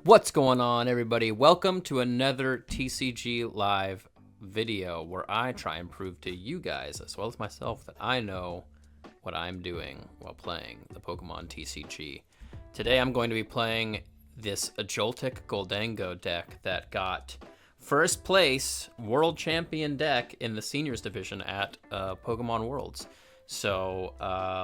What's going on, everybody? Welcome to another TCG live video where I try and prove to you guys, as well as myself, that I know what I'm doing while playing the Pokemon TCG. Today I'm going to be playing this Joltik Gholdengo deck that got first place world champion deck in the seniors division at Pokemon Worlds. So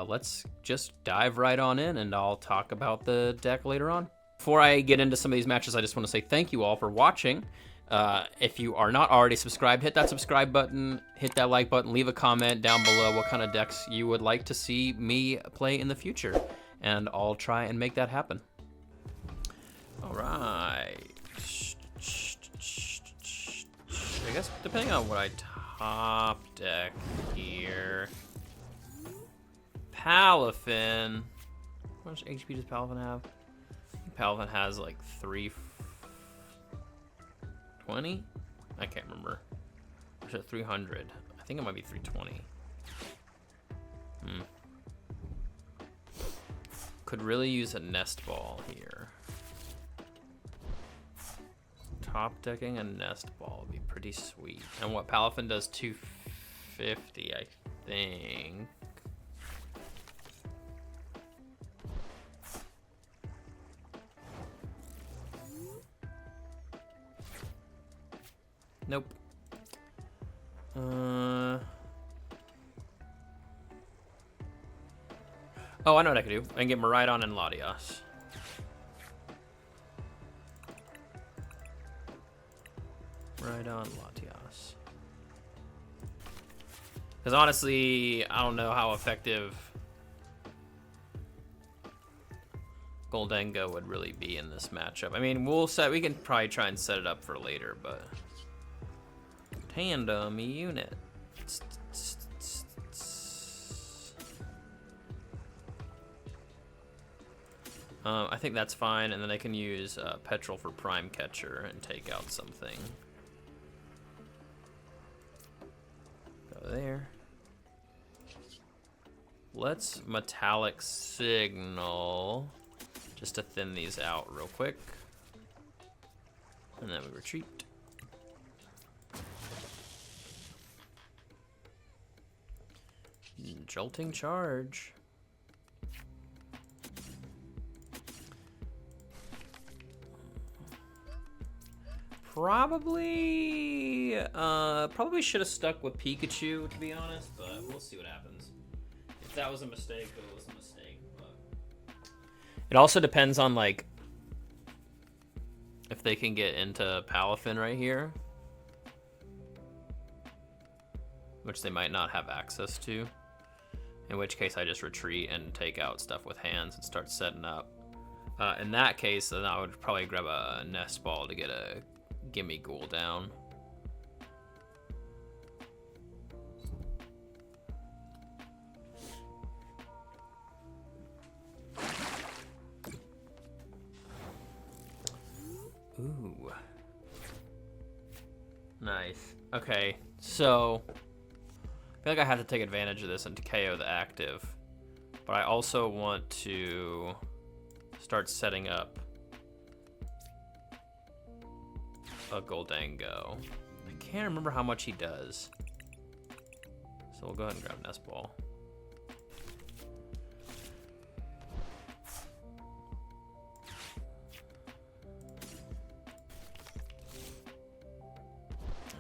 let's just dive right on in and I'll talk about the deck later on. Before I get into some of these matches, I just want to say thank you all for watching. If you are not already subscribed, hit that subscribe button, hit that like button, leave a comment down below what kind of decks you would like to see me play in the future, and I'll try and make that happen. All right. I guess depending on what I top deck here. Palafin. How much HP does Palafin have? Palafin has like 320? I can't remember. Or is it 300? I think it might be 320. Could really use a Nest Ball here. Top decking a Nest Ball would be pretty sweet. And what Palafin does 250, I think. Nope. Oh, I know what I can do. I can get Miraidon and Latias. Miraidon, Latias. Because honestly, I don't know how effective Gholdengo would really be in this matchup. I mean, we can probably try and set it up for later, but tandem unit. I think that's fine, and then I can use Petrel for Prime Catcher and take out something. Go there. Let's Metallic Signal just to thin these out real quick. And then we retreat. Jolting Charge. Probably should have stuck with Pikachu, to be honest, but we'll see what happens. If that was a mistake, it was a mistake. But it also depends on like if they can get into Palafin right here, which they might not have access to. In which case I just retreat and take out stuff with hands and start setting up. In that case, then I would probably grab a Nest Ball to get a Gimmighoul down. Ooh. Nice. Okay, so I feel like I have to take advantage of this and to KO the active, but I also want to start setting up a Gholdengo. I can't remember how much he does, so we'll go ahead and grab Nest Ball.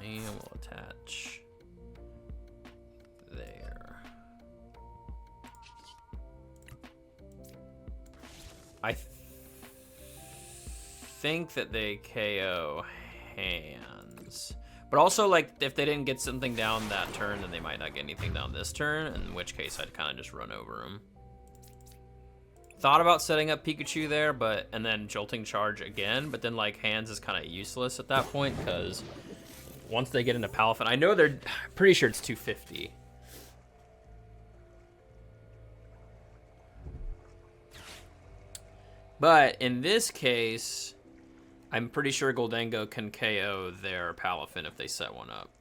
And we'll attach there. I think that they KO hands, but also like if they didn't get something down that turn, then they might not get anything down this turn, in which case I'd kind of just run over them. Thought about setting up Pikachu there, and then Jolting Charge again, but then like hands is kind of useless at that point because once they get into Palafin, I know they're pretty sure it's 250. But in this case, I'm pretty sure Gholdengo can KO their Palafin if they set one up,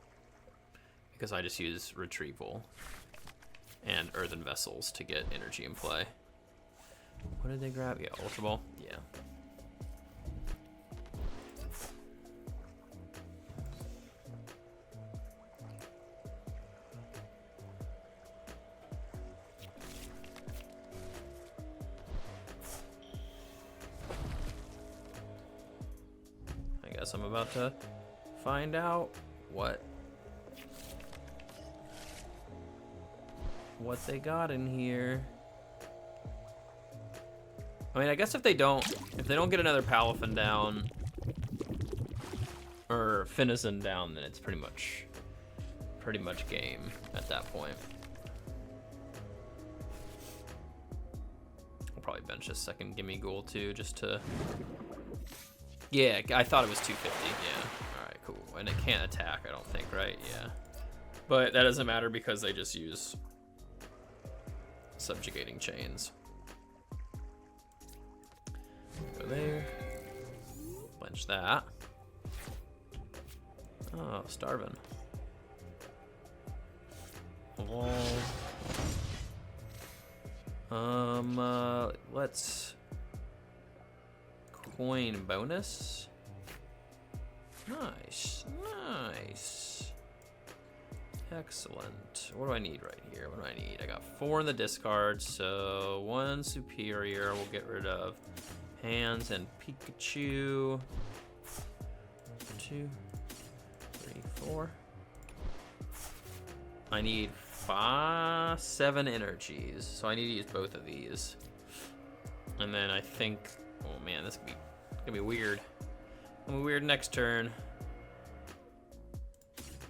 because I just use Retrieval and Earthen Vessels to get energy in play. What did they grab? Yeah, Ultra Ball. Yeah. guess I'm about to find out what they got in here. I mean, I guess if they don't get another Palafin down or Finizen down, then it's pretty much game at that point. I'll probably bench a second Gimmighoul too, just to. Yeah, I thought it was 250. Yeah. All right, cool. And it can't attack, I don't think, right? Yeah. But that doesn't matter because they just use subjugating chains. Go there. Bench that. Oh, starving. Wall. Let's coin bonus. Nice, nice. Excellent. What do I need right here? What do I need? I got 4 in the discard, so 1 superior we'll get rid of. Hands and Pikachu. 2, 3, 4. I need 7 energies, so I need to use both of these. And then I think, oh man, this is gonna be weird. Gonna be weird next turn.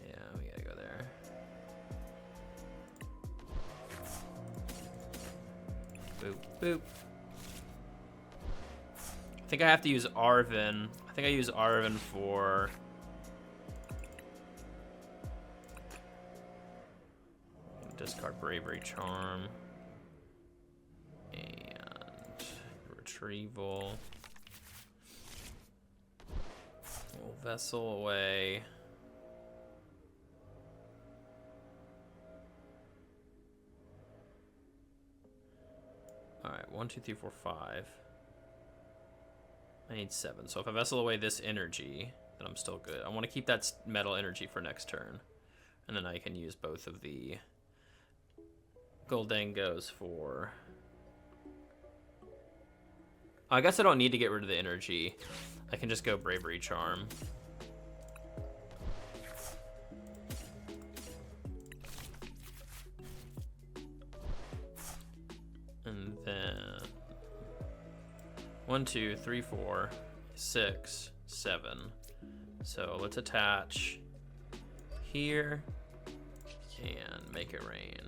Yeah, we gotta go there. Boop, boop. I think I have to use Arven. I think I use Arven for discard Bravery Charm and Retrieval. We'll Vessel away. All right, 1, 2, 3, 4, 5. I need 7. So if I Vessel away this energy, then I'm still good. I want to keep that Metal Energy for next turn, and then I can use both of the Gholdengos for. I guess I don't need to get rid of the energy. I can just go Bravery Charm. And then 1, 2, 3, 4, 6, 7. So let's attach here and make it rain.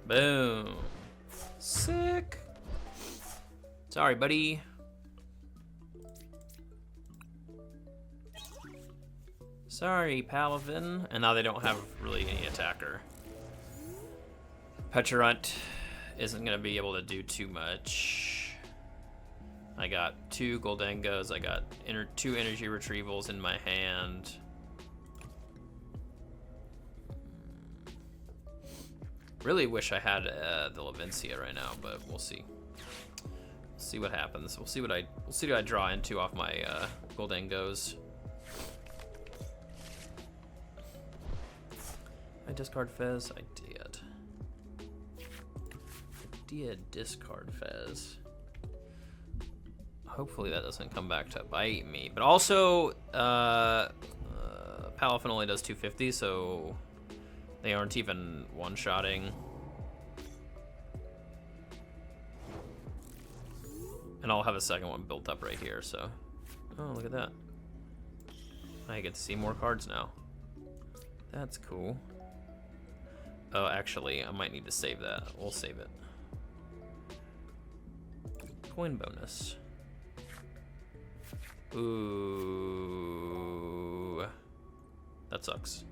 Boom. Sick. Sorry, buddy. Sorry, Palafin. And now they don't have really any attacker. Petrel isn't going to be able to do too much. I got 2 Gholdengos. I got 2 energy retrievals in my hand. Really wish I had the Levincia right now, but we'll see. We'll see what happens. We'll see what I draw into off my Gholdengos. I discard Fez. I did discard Fez. Hopefully that doesn't come back to bite me. But also, Palafin only does 250, so they aren't even one-shotting. And I'll have a second one built up right here, so. Oh, look at that. I get to see more cards now. That's cool. Oh, actually, I might need to save that. We'll save it. Coin bonus. Ooh. That sucks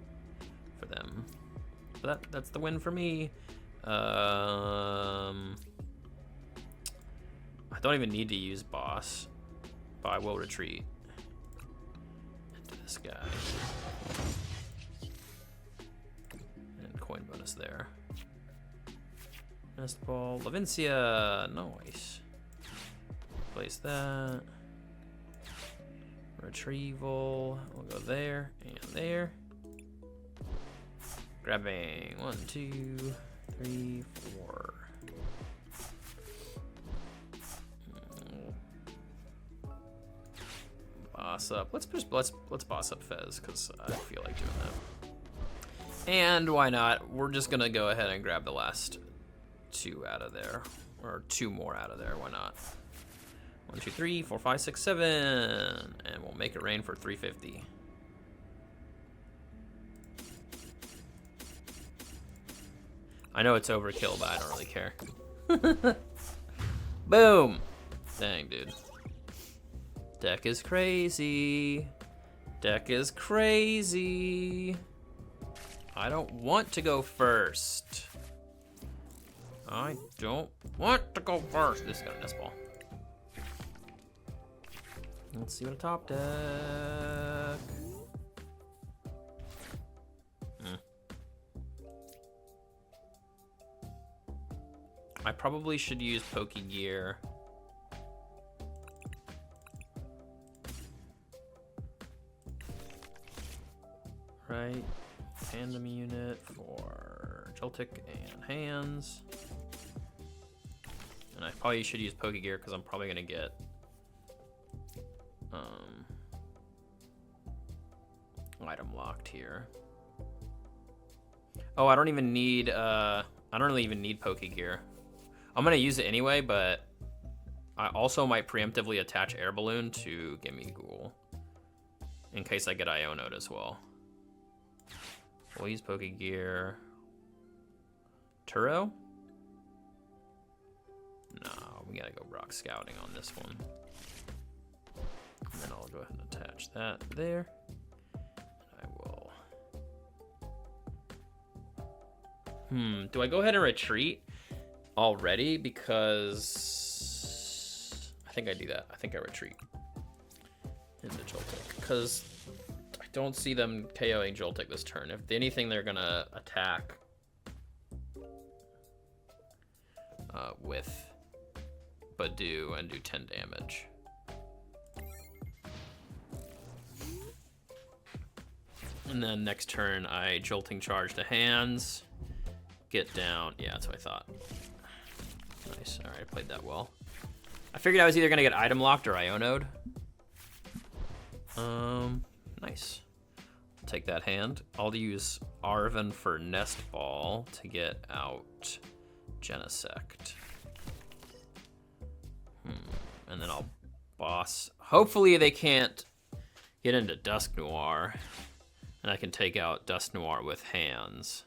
for them. But that's the win for me. I don't even need to use boss, but I will retreat into this guy. And coin bonus there. Nest Ball, Levincia, nice. Place that. Retrieval, we'll go there and there. Grabbing 1, 2, 3, 4. Boss up. Let's boss up Fez, because I feel like doing that. And why not? We're just gonna go ahead and grab the last 2 out of there, or 2 more out of there. Why not? 1, 2, 3, 4, 5, 6, 7, and we'll make it rain for 350. I know it's overkill, but I don't really care. Boom! Dang, dude. Deck is crazy. Deck is crazy. I don't want to go first. I don't want to go first. This got a Nest Ball. Let's see what a top deck. I probably should use Pokégear. Right, tandem unit for Joltik and hands. And I probably should use Pokégear because I'm probably gonna get item locked here. Oh, I don't even need I don't really even need Pokégear. I'm gonna use it anyway, but I also might preemptively attach Air Balloon to Gimmighoul in case I get Iono'd as well. We'll use Pokégear. Turo? No, we gotta go rock scouting on this one. And then I'll go ahead and attach that there. I will. Do I go ahead and retreat already? Because I think I do that. I think I retreat into Joltik because I don't see them KOing Joltik this turn. If anything, they're gonna attack with Badu and do 10 damage. And then next turn, I Jolting Charge to hands, get down. Yeah, that's what I thought. Nice. All right, I played that well. I figured I was either gonna get item locked or Iono'd. Nice. I'll take that hand. I'll use Arven for Nest Ball to get out Genesect. And then I'll boss. Hopefully they can't get into Dusk Noir, and I can take out Dusk Noir with hands.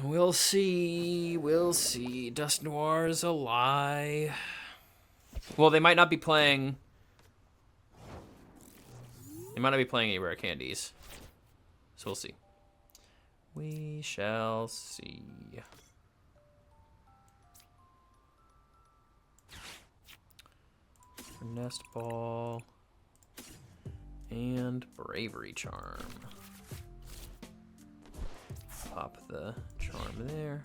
We'll see. We'll see. Dusk Noir is a lie. Well, they might not be playing. They might not be playing any rare candies. So we'll see. We shall see. Nest Ball and Bravery Charm. Pop the charm there.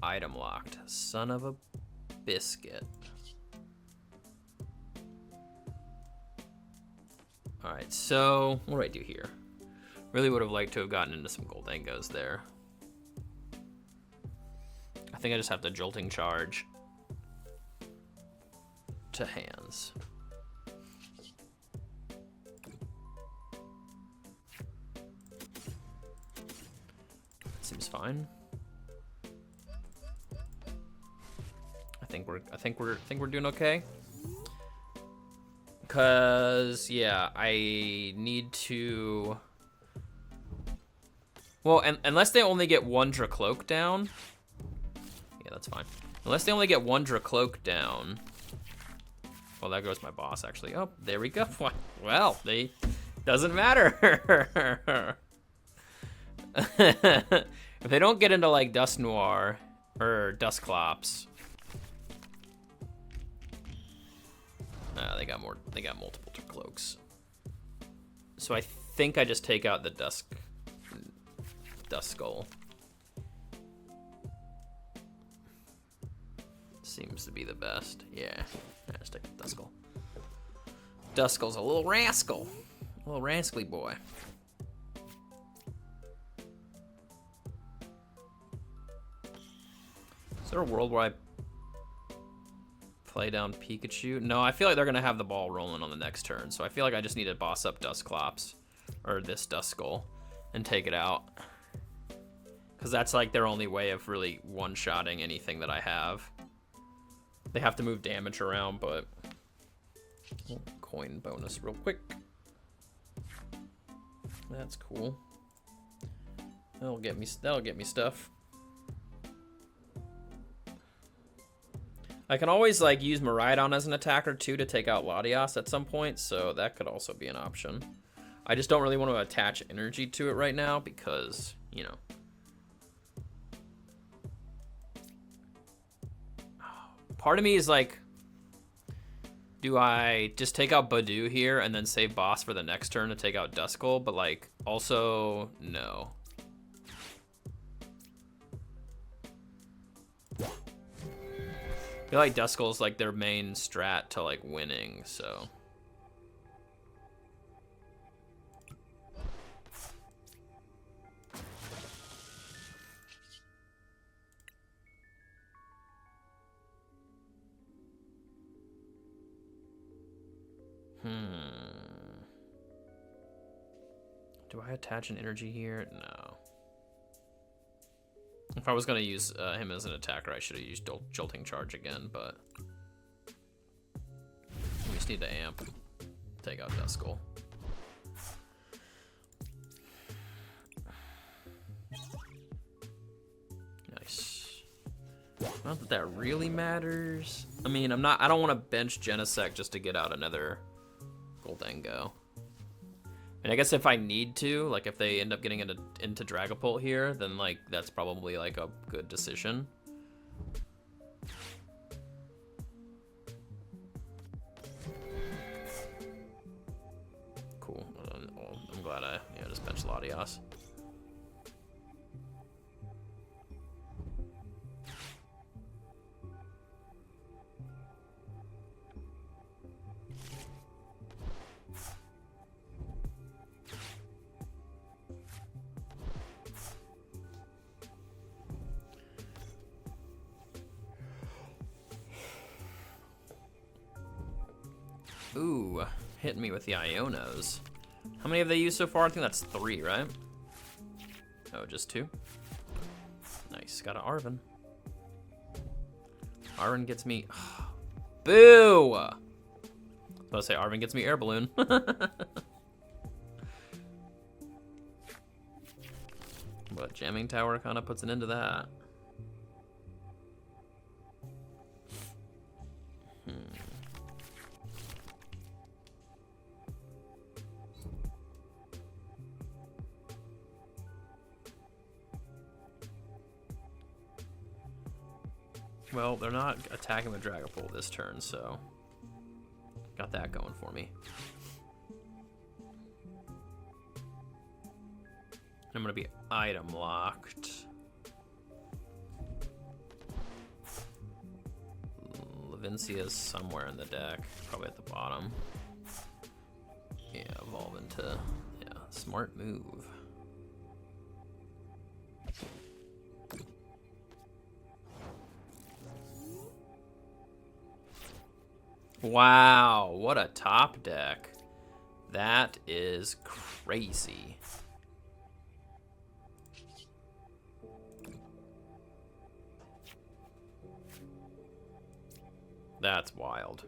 Item locked. Son of a biscuit. All right, so what do I do here? Really would have liked to have gotten into some Gholdengos there. I think I just have to Jolting Charge to hands. Seems fine. I think we're doing okay. Cause yeah, I need to. Well, unless they only get 1 Dracloak down. Yeah, that's fine. Unless they only get 1 Dracloak down. Well, there goes my boss, actually. Oh, there we go. Well, doesn't matter. If they don't get into like Dusk Noir or Dusclops, they got multiple Dracloaks. So I think I just take out the Duskull. Seems to be the best. Yeah, just take the Duskull. Duskull's a little rascal. Little rascally boy. Is there a world where I play down Pikachu? No, I feel like they're gonna have the ball rolling on the next turn, so I feel like I just need to boss up Dusclops, or this Duskull, and take it out. Because that's like their only way of really one-shotting anything that I have. They have to move damage around, but... Coin bonus real quick. That's cool. That'll get me stuff. I can always like use Miraidon as an attacker too to take out Latias at some point, so that could also be an option. I just don't really want to attach energy to it right now because, you know. Part of me is like, do I just take out Badu here and then save boss for the next turn to take out Duskull? But like, also, no. I feel like Duskull's like their main strat to like winning, so. Do I attach an energy here? No. If I was going to use him as an attacker, I should have used Jolting Charge again, but we just need to amp. Take out Duskull. Nice. Not that that really matters. I mean, I don't want to bench Genesect just to get out another Gholdengo. And I guess if I need to, like if they end up getting into Dragapult here, then like that's probably like a good decision. Cool. I'm glad I just benched Latias. Ooh, hitting me with the Ionos. How many have they used so far? I think that's 3, right? Oh, just 2? Nice, got an Arven. Arven gets me... Boo! I was about to say Arven gets me Air Balloon. But Jamming Tower kind of puts an end to that. Well, they're not attacking with Dragapult this turn, so got that going for me. I'm gonna be item locked. Levincia's somewhere in the deck, probably at the bottom. Yeah, evolve into, yeah, smart move. Wow, what a top deck. That is crazy. That's wild.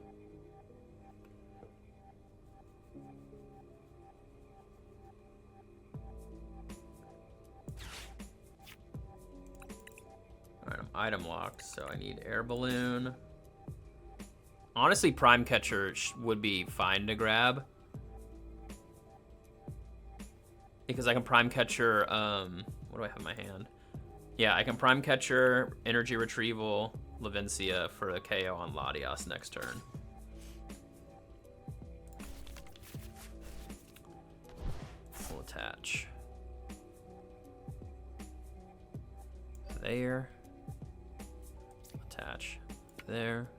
All right, I'm item locked, so I need Air Balloon. Honestly, Prime Catcher would be fine to grab. Because I can Prime Catcher, what do I have in my hand? Yeah, I can Prime Catcher, Energy Retrieval, Levincia for a KO on Latias next turn. We'll attach. There. Attach. There.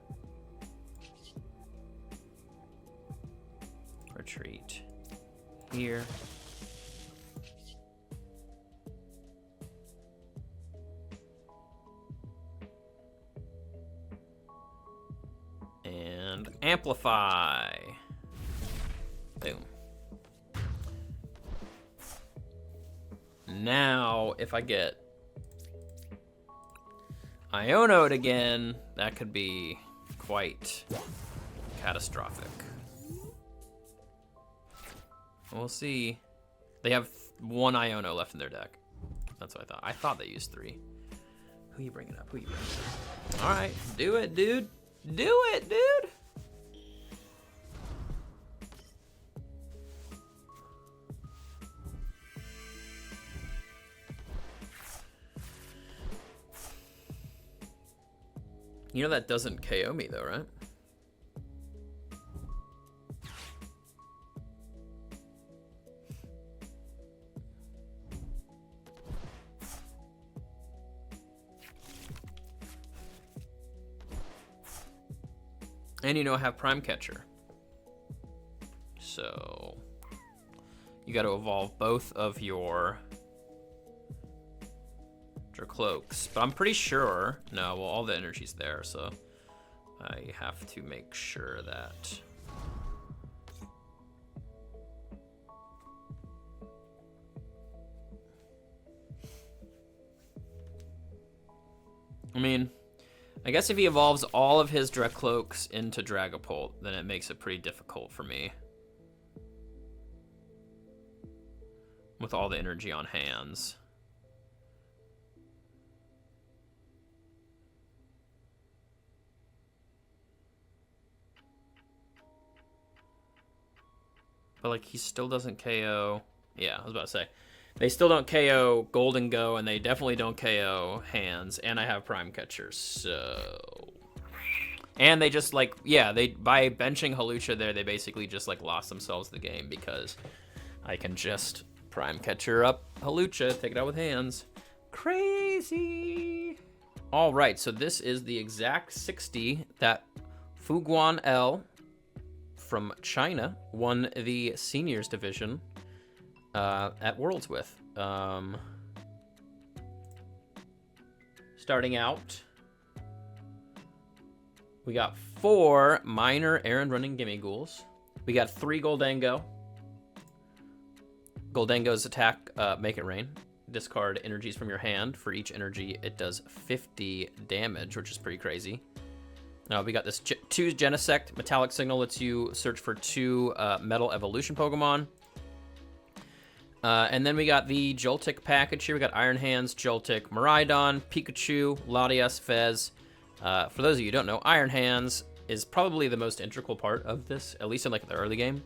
Retreat. here. And amplify. Boom. Now, if I get Iono'd again, that could be quite catastrophic. We'll see. They have 1 Iono left in their deck. That's what I thought. I thought they used 3. Who you bringing up? Who you bringing up? All right, do it, dude. Do it, dude. You know that doesn't KO me though, right? And you know I have Prime Catcher. So you got to evolve both of your cloaks. But I'm pretty sure, no, well, all the energy's there, so I have to make sure that I mean, I guess if he evolves all of his direct cloaks into Dragapult, then it makes it pretty difficult for me with all the energy on hands. But like he still doesn't KO. Yeah, I was about to say. They still don't KO Gholdengo, and they definitely don't KO hands, and I have Prime Catcher, so... And they just, like, yeah, they by benching Hawlucha there, they basically just, like, lost themselves the game, because I can just Prime Catcher up Hawlucha, take it out with hands. Crazy! Alright, so this is the exact 60 that Fuguan L from China won the seniors division at Worlds with. Starting out, we got 4 minor errand running Gimmighouls. We got 3 Gholdengo. Gholdengo's attack, make it rain. Discard energies from your hand. For each energy, it does 50 damage, which is pretty crazy. We got this 2 Genesect. Metallic Signal lets you search for 2 Metal Evolution Pokemon. And then we got the Joltik package here. We got Iron Hands, Joltik, Miraidon, Pikachu, Latias, Fez. For those of you who don't know, Iron Hands is probably the most integral part of this, at least in like the early game.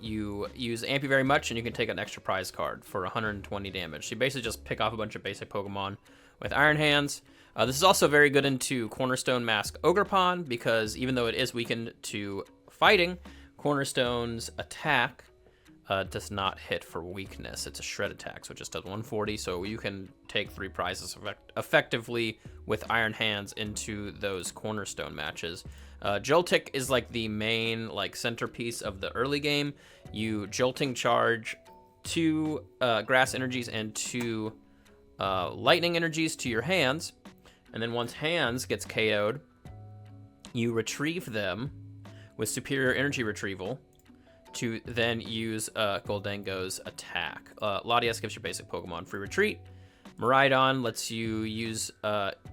You use Ampy very much, and you can take an extra prize card for 120 damage. So you basically just pick off a bunch of basic Pokemon with Iron Hands. This is also very good into Cornerstone Mask Ogerpon, because even though it is weakened to fighting, Cornerstone's attack does not hit for weakness. It's a shred attack, so it just does 140, so you can take 3 prizes effectively with Iron Hands into those Cornerstone matches. Joltik is like the main like centerpiece of the early game. You Jolting charge 2 Grass Energies and 2 Lightning Energies to your hands, and then once hands gets KO'd, you retrieve them with Superior Energy Retrieval to then use Gholdengo's attack. Latias gives your basic Pokemon free retreat. Miraidon lets you use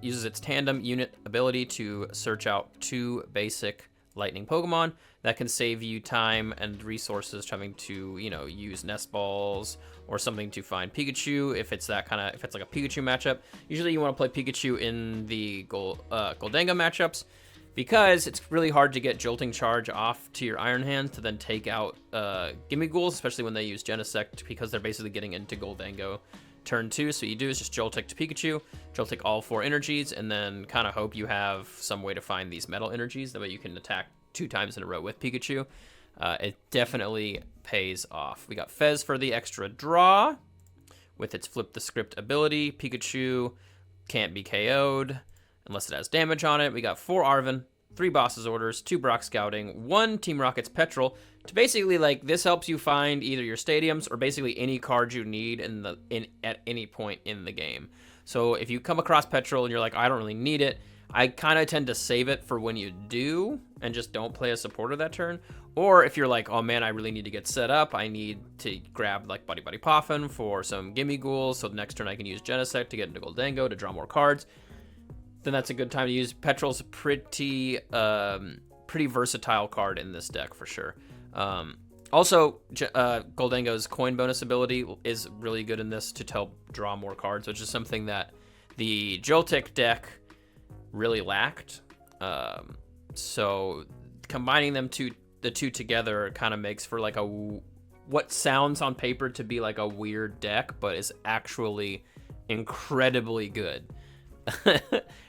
uses its tandem unit ability to search out 2 basic lightning Pokemon. That can save you time and resources having to, you know, use Nest Balls or something to find Pikachu if it's that kind of, if it's like a Pikachu matchup. Usually you want to play Pikachu in the Gholdengo matchups, because it's really hard to get Jolting Charge off to your Iron Hands to then take out Gimmighoul, especially when they use Genesect, because they're basically getting into Gholdengo turn 2. So what you do is just Joltik to Pikachu, Joltik all 4 energies, and then kind of hope you have some way to find these Metal Energies. That way you can attack 2 times in a row with Pikachu. It definitely pays off. We got Fez for the extra draw with its Flip the Script ability. Pikachu can't be KO'd unless it has damage on it. We got 4 Arven 3 Boss's Orders, 2 Brock Scouting, 1 Team Rocket's Petrel. To basically, like, this helps you find either your stadiums or basically any cards you need at any point in the game. So if you come across Petrel and you're like, I don't really need it, I kind of tend to save it for when you do and just don't play a supporter that turn. Or if you're like, oh man, I really need to get set up, I need to grab like Buddy-Buddy Poffin for some Gimmighoul, so the next turn I can use Genesect to get into Gholdengo to draw more cards, then that's a good time to use. Petrel's pretty versatile card in this deck for sure. Also, Gholdengo's coin bonus ability is really good in this to help draw more cards, which is something that the Joltik deck really lacked. So combining the two together kind of makes for like what sounds on paper to be like a weird deck, but is actually incredibly good.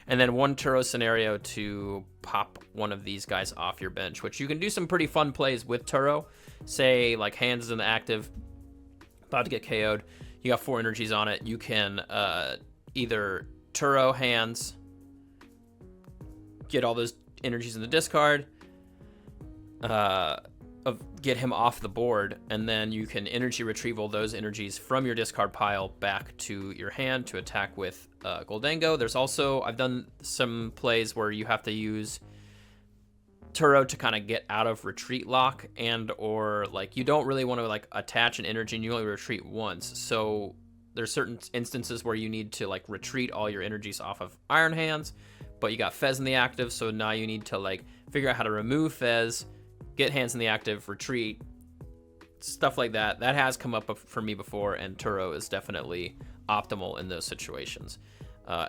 And then 1 Turo scenario to pop one of these guys off your bench, which you can do some pretty fun plays with Turo. Say like hands in the active, about to get KO'd. You got 4 energies on it. You can either Turo hands, get all those energies in the discard, get him off the board, and then you can energy retrieval those energies from your discard pile back to your hand to attack with Gholdengo. There's also, I've done some plays where you have to use Turo to kind of get out of retreat lock, and or like you don't really want to like attach an energy and you only retreat once. So there's certain instances where you need to like retreat all your energies off of Iron Hands, but you got Fez in the active, so now you need to like figure out how to remove Fez, get hands in the active, retreat, stuff like that. That has come up for me before, and Turo is definitely optimal in those situations.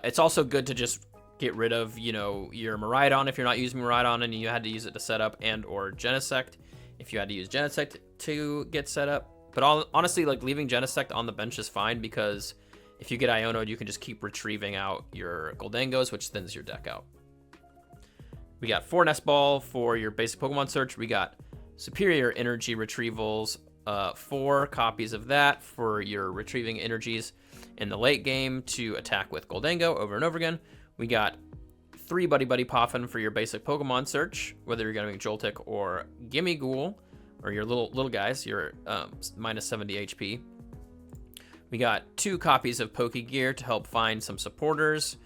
It's also good to just get rid of, you know, your Miraidon if you're not using Miraidon and you had to use it to set up, and or Genesect if you had to use Genesect to get set up. But honestly, like leaving Genesect on the bench is fine, because if you get Iono'd, you can just keep retrieving out your Gholdengos, which thins your deck out. We got 4 Nest Ball for your basic Pokemon search. We got Superior Energy Retrievals, 4 copies of that for your retrieving energies in the late game to attack with Gholdengo over and over again. We got 3 Buddy-Buddy Poffin for your basic Pokemon search, whether you're going to Joltik or Gimmighoul, or your little guys, your minus 70 HP. We got 2 copies of Pokégear to help find some supporters.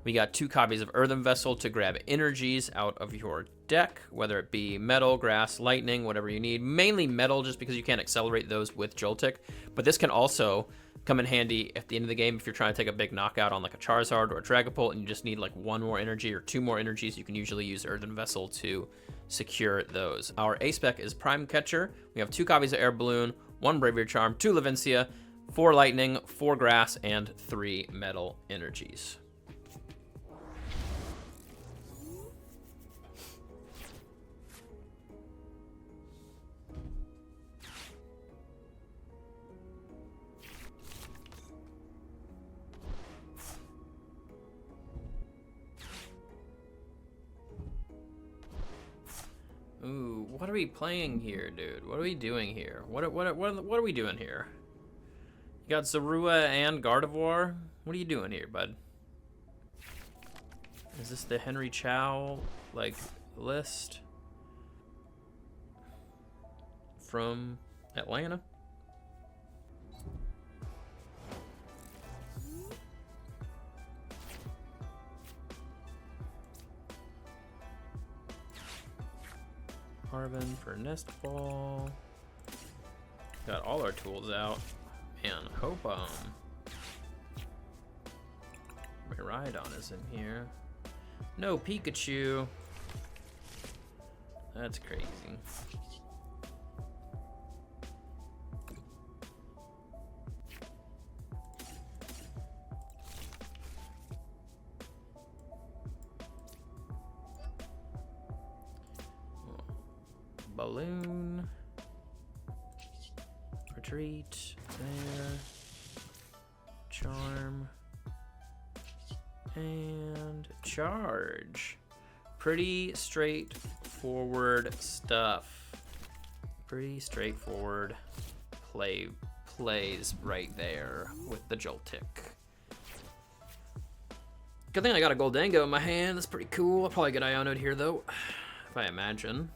We got 2 copies of Earthen Vessel to grab energies out of your deck, whether it be Metal, Grass, Lightning, whatever you need. Mainly Metal, just because you can't accelerate those with Joltik. But this can also come in handy at the end of the game if you're trying to take a big knockout on like a Charizard or a Dragapult and you just need like 1 more energy or 2 more energies. You can usually use Earthen Vessel to secure those. Our A-Spec is Prime Catcher. We have 2 copies of Air Balloon, 1 Bravery Charm, 2 Levincia, 4 Lightning, 4 Grass, and 3 Metal energies. Ooh, what are we playing here, dude? What are we doing here? What are we doing here? You got Zorua and Gardevoir? What are you doing here, bud? Is this the Henry Chow, like, list? From Atlanta? Arven for Nest Ball. Got all our tools out. Man, hope Miraidon is in here. No Pikachu. That's crazy. Balloon, retreat, there, charm, and charge. Pretty straightforward stuff. Pretty straightforward plays right there with the Joltik. Good thing I got a Gholdengo in my hand. That's pretty cool. I'll probably get Iono'd here, though, if I imagine.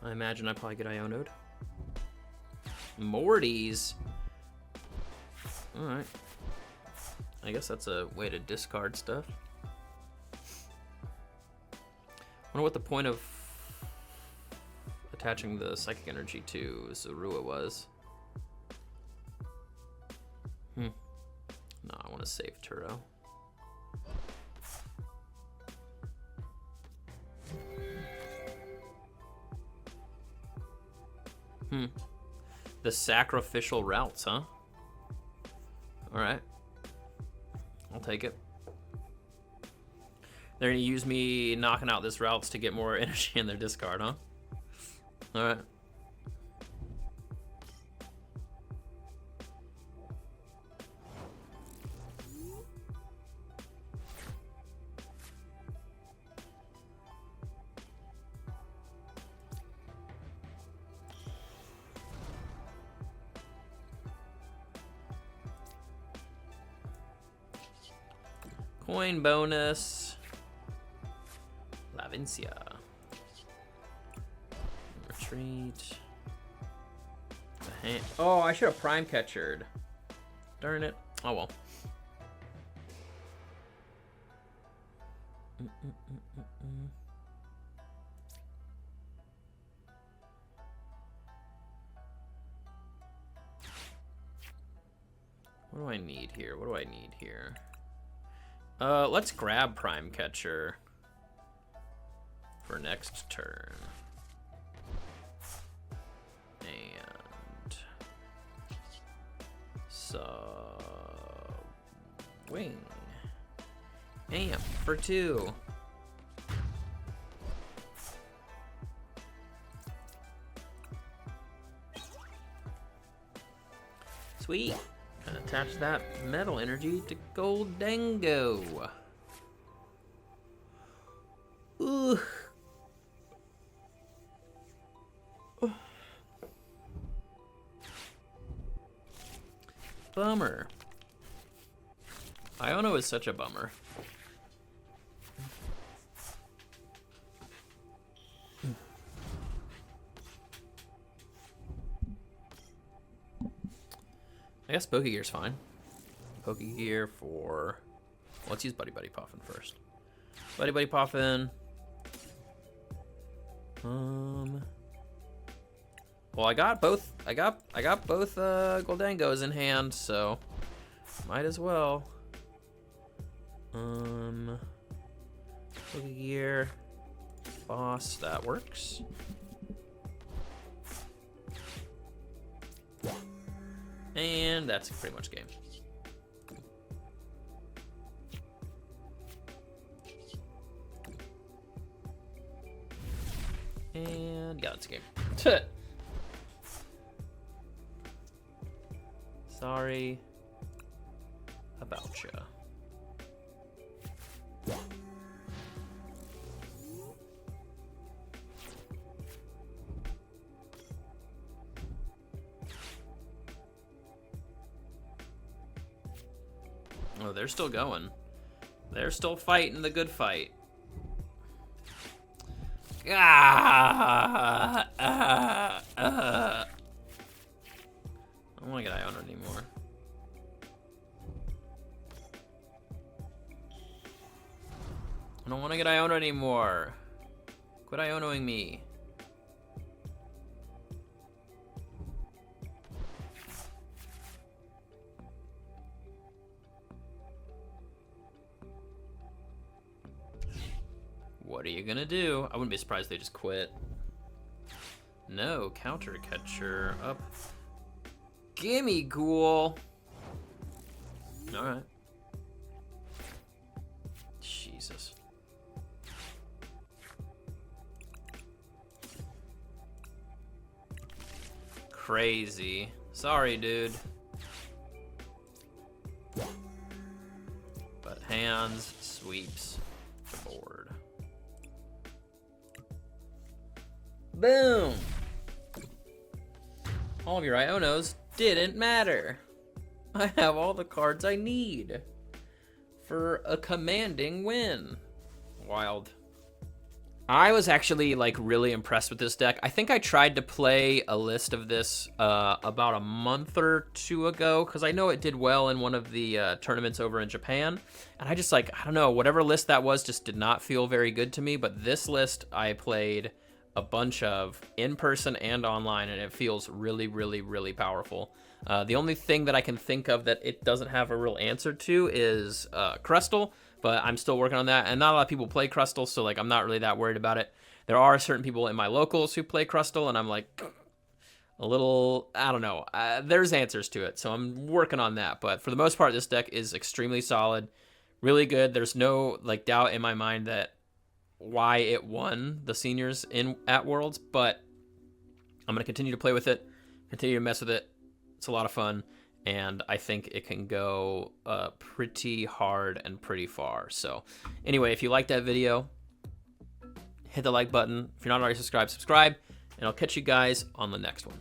I probably get Iono'd. Morty's. Alright. I guess that's a way to discard stuff. I wonder what the point of attaching the Psychic Energy to Zorua was. No, I want to save Turo. The sacrificial routes, huh? Alright. I'll take it. They're gonna use me knocking out this routes to get more energy in their discard, huh? Alright. Coin bonus. Levincia. Retreat. Oh, I should have Prime Catchered. Darn it. Oh well. What do I need here? What do I need here? Let's grab Prime Catcher for next turn. And wing. Amp for 2. Sweet. And attach that Metal Energy to Gholdengo. Ooh. Bummer. Iono is such a bummer. I guess Pokégear's fine. Pokégear for... Let's use Buddy-Buddy Poffin first. Buddy-Buddy Poffin. Well, I got both. I got both Gholdengos in hand, so might as well. Pokégear. Boss. That works. And that's pretty much game. And yeah, it's a game. Sorry about ya. Oh, they're still going. They're still fighting the good fight. I don't want to get Iono anymore. I don't want to get Iono anymore. Quit Ionoing me. What are you gonna do? I wouldn't be surprised if they just quit. No, counter catcher up. Gimmighoul. Alright. Jesus. Crazy. Sorry, dude. But hands sweeps the board. Boom! All of your Ionos didn't matter. I have all the cards I need for a commanding win. Wild. I was actually like really impressed with this deck. I think I tried to play a list of this about a month or two ago because I know it did well in one of the tournaments over in Japan. And I just like, I don't know, whatever list that was just did not feel very good to me. But this list I played a bunch of in person and online, and it feels really, really, really powerful. The only thing that I can think of that it doesn't have a real answer to is Crustle. But I'm still working on that, and not a lot of people play Crustle, so like I'm not really that worried about it. There are certain people in my locals who play Crustle, and I'm like a little, I don't know. There's answers to it, so I'm working on that. But for the most part, this deck is extremely solid, really good. There's no like doubt in my mind that why it won the seniors at Worlds, but I'm gonna continue to play with it, continue to mess with it. It's a lot of fun. And I think it can go pretty hard and pretty far. So anyway, if you like that video, hit the like button. If you're not already subscribed, subscribe. And I'll catch you guys on the next one.